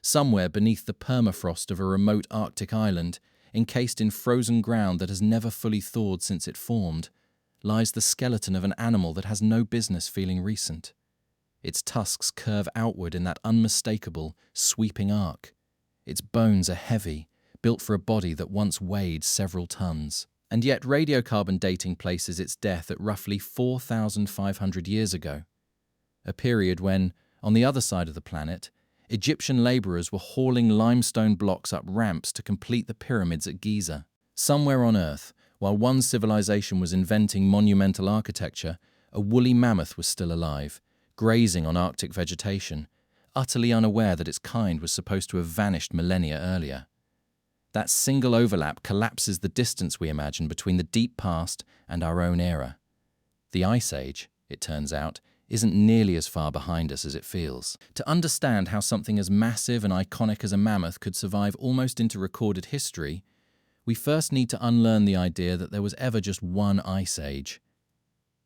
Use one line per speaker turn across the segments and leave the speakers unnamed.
Somewhere beneath the permafrost of a remote Arctic island, encased in frozen ground that has never fully thawed since it formed, lies the skeleton of an animal that has no business feeling recent. Its tusks curve outward in that unmistakable, sweeping arc. Its bones are heavy, built for a body that once weighed several tons. And yet radiocarbon dating places its death at roughly 4,500 years ago, a period when, on the other side of the planet, Egyptian laborers were hauling limestone blocks up ramps to complete the pyramids at Giza. Somewhere on Earth, while one civilization was inventing monumental architecture, a woolly mammoth was still alive, grazing on Arctic vegetation, utterly unaware that its kind was supposed to have vanished millennia earlier. That single overlap collapses the distance we imagine between the deep past and our own era. The Ice Age, it turns out, isn't nearly as far behind us as it feels. To understand how something as massive and iconic as a mammoth could survive almost into recorded history, we first need to unlearn the idea that there was ever just one Ice Age.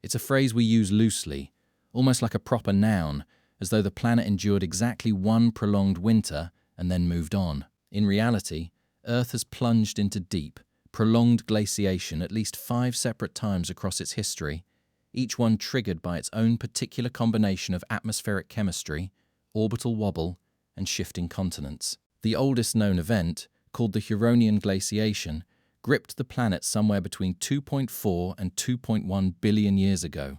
It's a phrase we use loosely, almost like a proper noun, as though the planet endured exactly one prolonged winter and then moved on. In reality, Earth has plunged into deep, prolonged glaciation at least 5 separate times across its history, each one triggered by its own particular combination of atmospheric chemistry, orbital wobble, and shifting continents. The oldest known event, called the Huronian glaciation, gripped the planet somewhere between 2.4 and 2.1 billion years ago,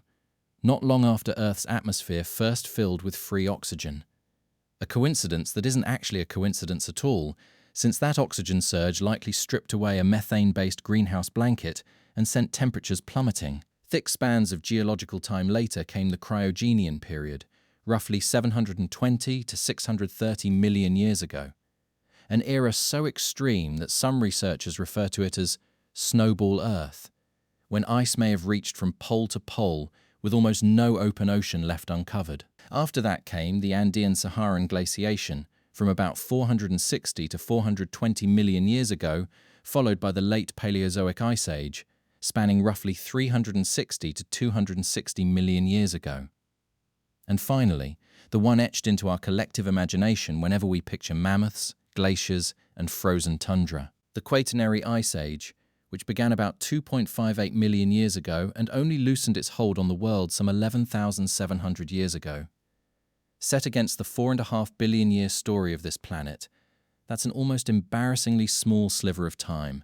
not long after Earth's atmosphere first filled with free oxygen. A coincidence that isn't actually a coincidence at all, since that oxygen surge likely stripped away a methane-based greenhouse blanket and sent temperatures plummeting. Thick spans of geological time later came the Cryogenian period, roughly 720 to 630 million years ago, an era so extreme that some researchers refer to it as snowball Earth, when ice may have reached from pole to pole with almost no open ocean left uncovered. After that came the Andean-Saharan glaciation, from about 460 to 420 million years ago, followed by the late Paleozoic Ice Age, spanning roughly 360 to 260 million years ago. And finally, the one etched into our collective imagination whenever we picture mammoths, glaciers, and frozen tundra. The Quaternary Ice Age, which began about 2.58 million years ago and only loosened its hold on the world some 11,700 years ago. Set against the 4.5 billion year story of this planet, that's an almost embarrassingly small sliver of time,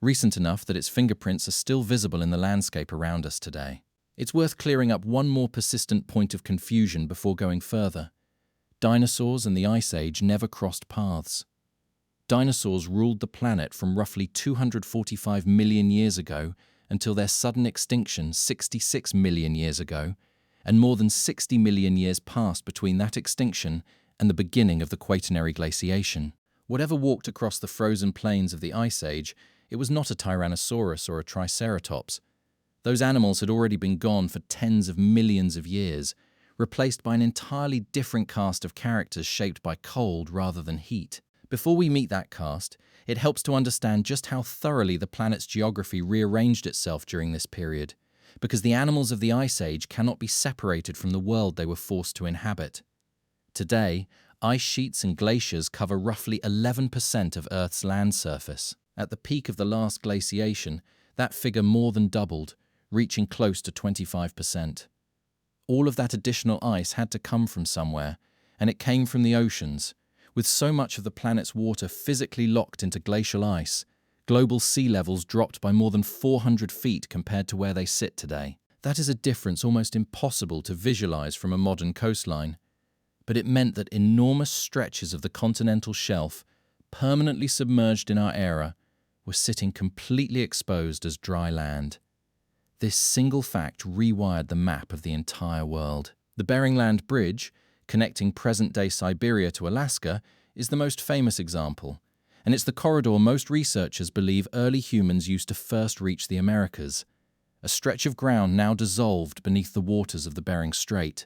recent enough that its fingerprints are still visible in the landscape around us today. It's worth clearing up one more persistent point of confusion before going further. Dinosaurs and the Ice Age never crossed paths. Dinosaurs ruled the planet from roughly 245 million years ago until their sudden extinction 66 million years ago, and more than 60 million years passed between that extinction and the beginning of the Quaternary glaciation. Whatever walked across the frozen plains of the Ice Age, it was not a Tyrannosaurus or a Triceratops. Those animals had already been gone for tens of millions of years, replaced by an entirely different cast of characters shaped by cold rather than heat. Before we meet that cast, it helps to understand just how thoroughly the planet's geography rearranged itself during this period, because the animals of the Ice Age cannot be separated from the world they were forced to inhabit. Today, ice sheets and glaciers cover roughly 11% of Earth's land surface. At the peak of the last glaciation, that figure more than doubled, reaching close to 25%. All of that additional ice had to come from somewhere, and it came from the oceans. With so much of the planet's water physically locked into glacial ice, global sea levels dropped by more than 400 feet compared to where they sit today. That is a difference almost impossible to visualize from a modern coastline, but it meant that enormous stretches of the continental shelf, permanently submerged in our era, were sitting completely exposed as dry land. This single fact rewired the map of the entire world. The Bering Land Bridge, connecting present-day Siberia to Alaska, is the most famous example, and it's the corridor most researchers believe early humans used to first reach the Americas, a stretch of ground now dissolved beneath the waters of the Bering Strait.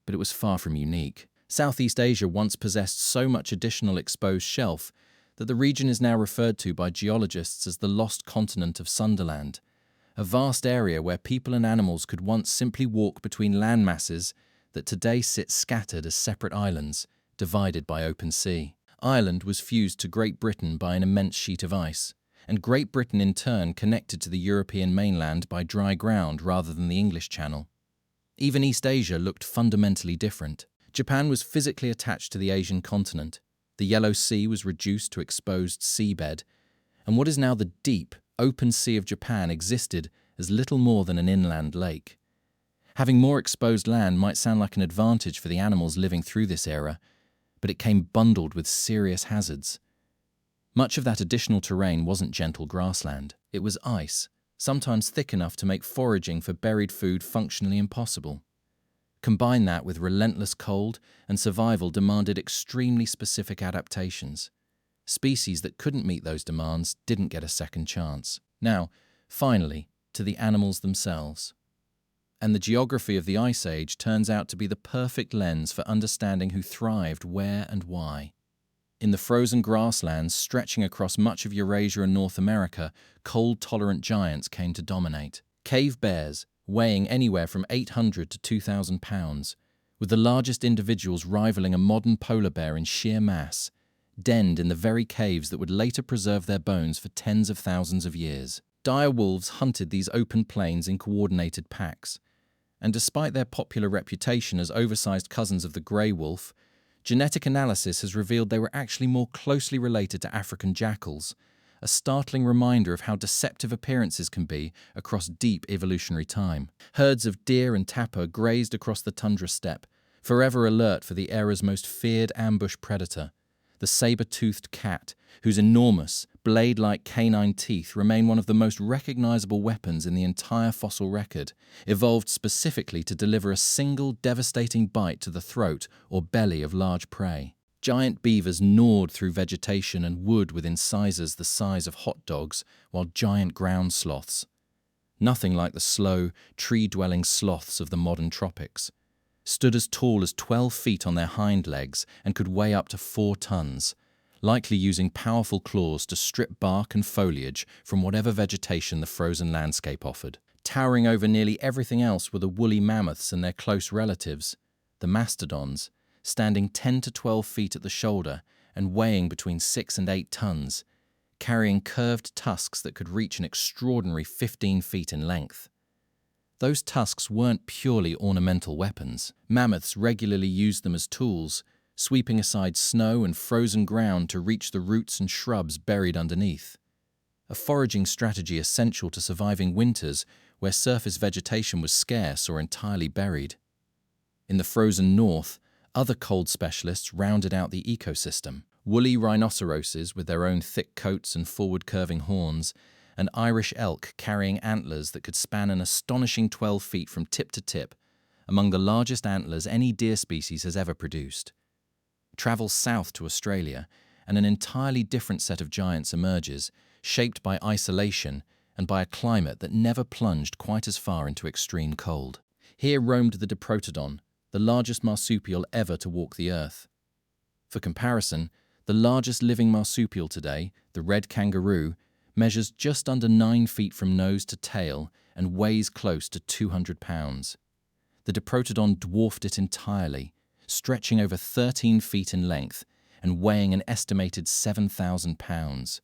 But it was far from unique. Southeast Asia once possessed so much additional exposed shelf that the region is now referred to by geologists as the lost continent of Sunderland, a vast area where people and animals could once simply walk between land masses that today sit scattered as separate islands, divided by open sea. Ireland was fused to Great Britain by an immense sheet of ice, and Great Britain in turn connected to the European mainland by dry ground rather than the English Channel. Even East Asia looked fundamentally different. Japan was physically attached to the Asian continent. The Yellow Sea was reduced to exposed seabed, and what is now the deep, open sea of Japan existed as little more than an inland lake. Having more exposed land might sound like an advantage for the animals living through this era, but it came bundled with serious hazards. Much of that additional terrain wasn't gentle grassland. It was ice, sometimes thick enough to make foraging for buried food functionally impossible. Combine that with relentless cold, and survival demanded extremely specific adaptations. Species that couldn't meet those demands didn't get a second chance. Now, finally, to the animals themselves. And the geography of the Ice Age turns out to be the perfect lens for understanding who thrived where and why. In the frozen grasslands stretching across much of Eurasia and North America, cold-tolerant giants came to dominate. Cave bears, weighing anywhere from 800 to 2,000 pounds, with the largest individuals rivaling a modern polar bear in sheer mass, denned in the very caves that would later preserve their bones for tens of thousands of years. Dire wolves hunted these open plains in coordinated packs, and despite their popular reputation as oversized cousins of the grey wolf, genetic analysis has revealed they were actually more closely related to African jackals, a startling reminder of how deceptive appearances can be across deep evolutionary time. Herds of deer and tapir grazed across the tundra steppe, forever alert for the era's most feared ambush predator, the saber-toothed cat, whose enormous, blade-like canine teeth remain one of the most recognizable weapons in the entire fossil record, evolved specifically to deliver a single devastating bite to the throat or belly of large prey. Giant beavers gnawed through vegetation and wood with incisors the size of hot dogs, while giant ground sloths, nothing like the slow, tree-dwelling sloths of the modern tropics, stood as tall as 12 feet on their hind legs and could weigh up to 4 tons, likely using powerful claws to strip bark and foliage from whatever vegetation the frozen landscape offered. Towering over nearly everything else were the woolly mammoths and their close relatives, the mastodons, standing 10 to 12 feet at the shoulder and weighing between 6 and 8 tons, carrying curved tusks that could reach an extraordinary 15 feet in length. Those tusks weren't purely ornamental weapons. Mammoths regularly used them as tools, sweeping aside snow and frozen ground to reach the roots and shrubs buried underneath. A foraging strategy essential to surviving winters where surface vegetation was scarce or entirely buried. In the frozen north, other cold specialists rounded out the ecosystem. Woolly rhinoceroses with their own thick coats and forward-curving horns, and Irish elk carrying antlers that could span an astonishing 12 feet from tip to tip, among the largest antlers any deer species has ever produced. Travel south to Australia, and an entirely different set of giants emerges, shaped by isolation and by a climate that never plunged quite as far into extreme cold. Here roamed the diprotodon, the largest marsupial ever to walk the earth. For comparison, the largest living marsupial today, the red kangaroo, measures just under 9 feet from nose to tail and weighs close to 200 pounds. The diprotodon dwarfed it entirely, stretching over 13 feet in length and weighing an estimated 7,000 pounds.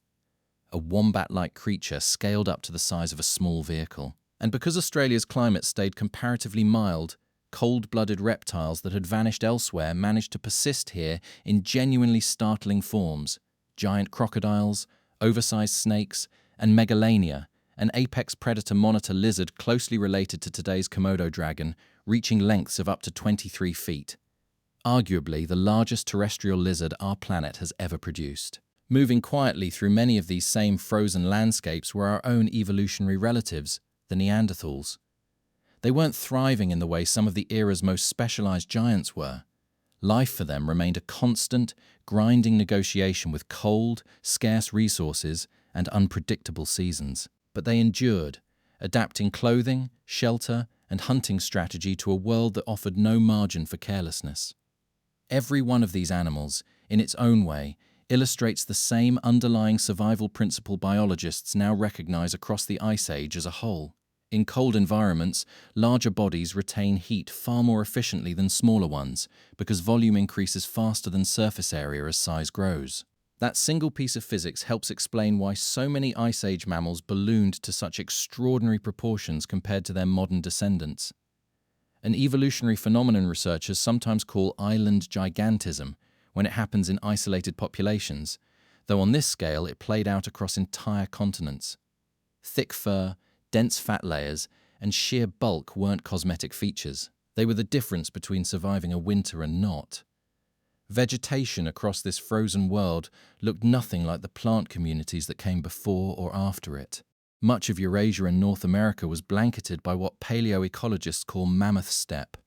A wombat-like creature scaled up to the size of a small vehicle. And because Australia's climate stayed comparatively mild, cold-blooded reptiles that had vanished elsewhere managed to persist here in genuinely startling forms: giant crocodiles, oversized snakes, and megalania, an apex predator monitor lizard closely related to today's Komodo dragon, reaching lengths of up to 23 feet. Arguably the largest terrestrial lizard our planet has ever produced. Moving quietly through many of these same frozen landscapes were our own evolutionary relatives, the Neanderthals. They weren't thriving in the way some of the era's most specialized giants were. Life for them remained a constant, grinding negotiation with cold, scarce resources and unpredictable seasons. But they endured, adapting clothing, shelter, and hunting strategy to a world that offered no margin for carelessness. Every one of these animals, in its own way, illustrates the same underlying survival principle biologists now recognize across the Ice Age as a whole. In cold environments, larger bodies retain heat far more efficiently than smaller ones because volume increases faster than surface area as size grows. That single piece of physics helps explain why so many Ice Age mammals ballooned to such extraordinary proportions compared to their modern descendants. An evolutionary phenomenon researchers sometimes call island gigantism when it happens in isolated populations, though on this scale it played out across entire continents. Thick fur, dense fat layers, and sheer bulk weren't cosmetic features. They were the difference between surviving a winter and not. Vegetation across this frozen world looked nothing like the plant communities that came before or after it. Much of Eurasia and North America was blanketed by what paleoecologists call mammoth steppe,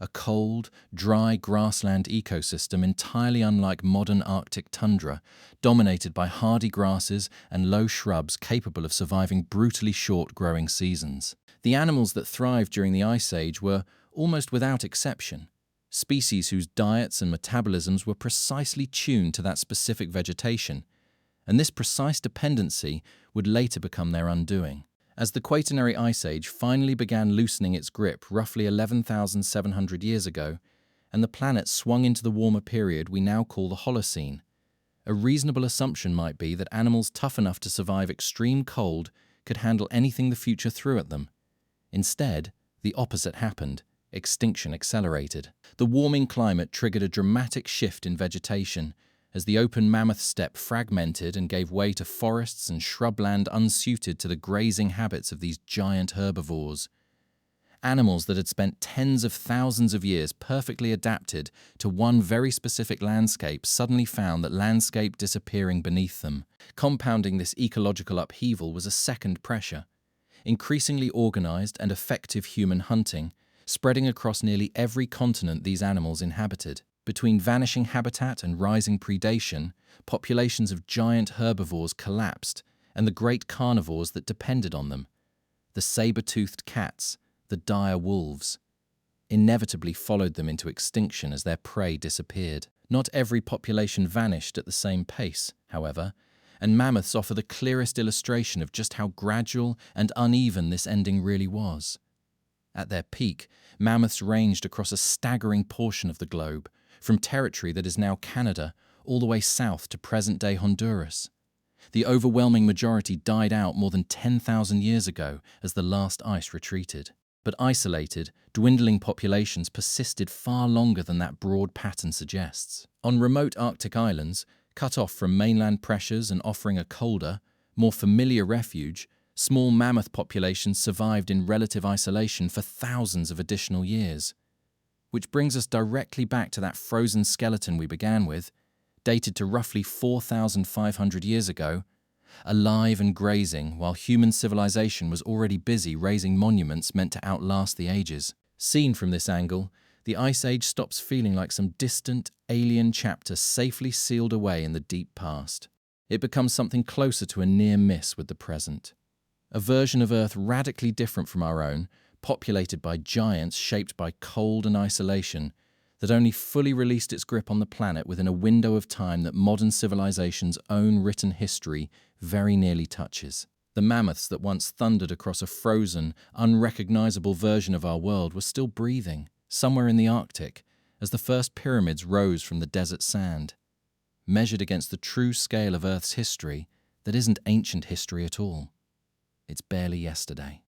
a cold, dry grassland ecosystem entirely unlike modern Arctic tundra, dominated by hardy grasses and low shrubs capable of surviving brutally short growing seasons. The animals that thrived during the Ice Age were, almost without exception, species whose diets and metabolisms were precisely tuned to that specific vegetation, and this precise dependency would later become their undoing. As the Quaternary Ice Age finally began loosening its grip roughly 11,700 years ago, and the planet swung into the warmer period we now call the Holocene, a reasonable assumption might be that animals tough enough to survive extreme cold could handle anything the future threw at them. Instead, the opposite happened. Extinction accelerated. The warming climate triggered a dramatic shift in vegetation, as the open mammoth steppe fragmented and gave way to forests and shrubland unsuited to the grazing habits of these giant herbivores. Animals that had spent tens of thousands of years perfectly adapted to one very specific landscape suddenly found that landscape disappearing beneath them. Compounding this ecological upheaval was a second pressure: increasingly organized and effective human hunting, spreading across nearly every continent these animals inhabited. Between vanishing habitat and rising predation, populations of giant herbivores collapsed, and the great carnivores that depended on them, the saber-toothed cats, the dire wolves, inevitably followed them into extinction as their prey disappeared. Not every population vanished at the same pace, however, and mammoths offer the clearest illustration of just how gradual and uneven this ending really was. At their peak, mammoths ranged across a staggering portion of the globe, from territory that is now Canada all the way south to present-day Honduras. The overwhelming majority died out more than 10,000 years ago as the last ice retreated. But isolated, dwindling populations persisted far longer than that broad pattern suggests. On remote Arctic islands, cut off from mainland pressures and offering a colder, more familiar refuge, small mammoth populations survived in relative isolation for thousands of additional years. Which brings us directly back to that frozen skeleton we began with, dated to roughly 4,500 years ago, alive and grazing while human civilization was already busy raising monuments meant to outlast the ages. Seen from this angle, the Ice Age stops feeling like some distant, alien chapter safely sealed away in the deep past. It becomes something closer to a near miss with the present. A version of Earth radically different from our own, populated by giants shaped by cold and isolation, that only fully released its grip on the planet within a window of time that modern civilization's own written history very nearly touches. The mammoths that once thundered across a frozen, unrecognizable version of our world were still breathing, somewhere in the Arctic, as the first pyramids rose from the desert sand. Measured against the true scale of Earth's history, that isn't ancient history at all. It's barely yesterday.